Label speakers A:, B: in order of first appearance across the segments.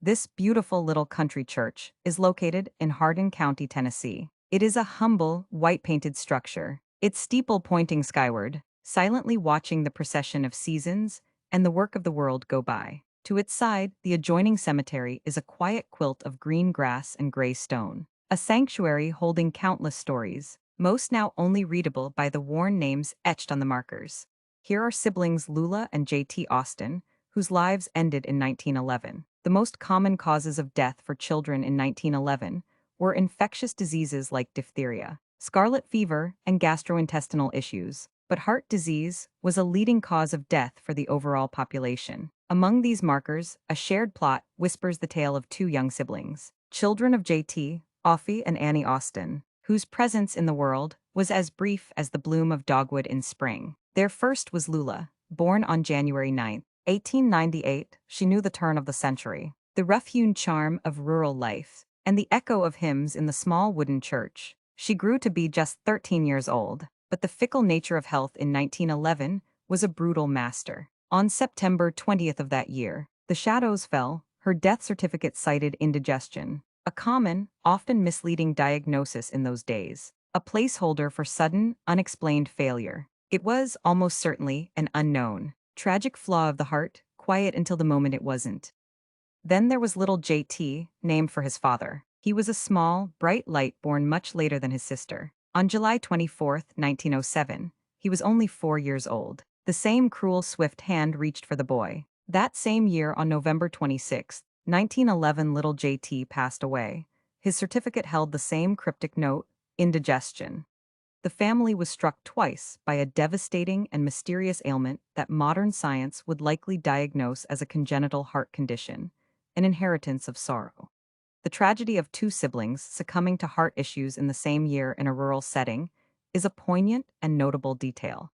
A: This beautiful little country church is located in Hardin County, Tennessee. It is a humble, white-painted structure, its steeple pointing skyward, silently watching the procession of seasons and the work of the world go by. To its side, the adjoining cemetery is a quiet quilt of green grass and gray stone, a sanctuary holding countless stories, most now only readable by the worn names etched on the markers. Here are siblings Lula and JT Austin, whose lives ended in 1911. The most common causes of death for children in 1911 were infectious diseases like diphtheria, scarlet fever, and gastrointestinal issues, but heart disease was a leading cause of death for the overall population. Among these markers, a shared plot whispers the tale of two young siblings, children of JT, Offie and Annie Austin, whose presence in the world was as brief as the bloom of dogwood in spring. Their first was Lula, born on January 9, 1898. She knew the turn of the century, the rough-hewn charm of rural life, and the echo of hymns in the small wooden church. She grew to be just 13 years old, but the fickle nature of health in 1911 was a brutal master. On September 20th of that year, the shadows fell, her death certificate cited indigestion, a common, often misleading diagnosis in those days, a placeholder for sudden, unexplained failure. It was, almost certainly, an unknown, tragic flaw of the heart, quiet until the moment it wasn't. Then there was little JT, named for his father. He was a small, bright light born much later than his sister. On July 24, 1907, he was only 4 years old. The same cruel, swift hand reached for the boy. That same year, on November 26, 1911, little JT passed away. His certificate held the same cryptic note, indigestion. The family was struck twice by a devastating and mysterious ailment that modern science would likely diagnose as a congenital heart condition, an inheritance of sorrow. The tragedy of two siblings succumbing to heart issues in the same year in a rural setting is a poignant and notable detail.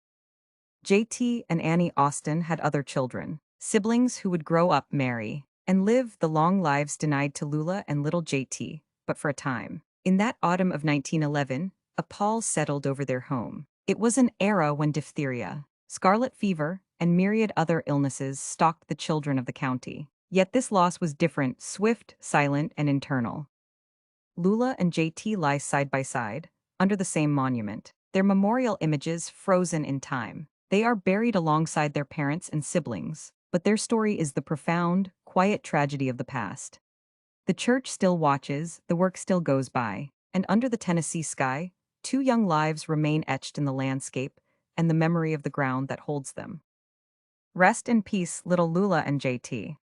A: JT and Annie Austin had other children, siblings who would grow up, marry, and live the long lives denied to Lula and little JT, but for a time. In that autumn of 1911, a pall settled over their home. It was an era when diphtheria, scarlet fever, and myriad other illnesses stalked the children of the county. Yet this loss was different, swift, silent, and internal. Lula and JT lie side by side, under the same monument, their memorial images frozen in time. They are buried alongside their parents and siblings, but their story is the profound, quiet tragedy of the past. The church still watches, the work still goes by, and under the Tennessee sky, two young lives remain etched in the landscape and the memory of the ground that holds them. Rest in peace, little Lula and JT.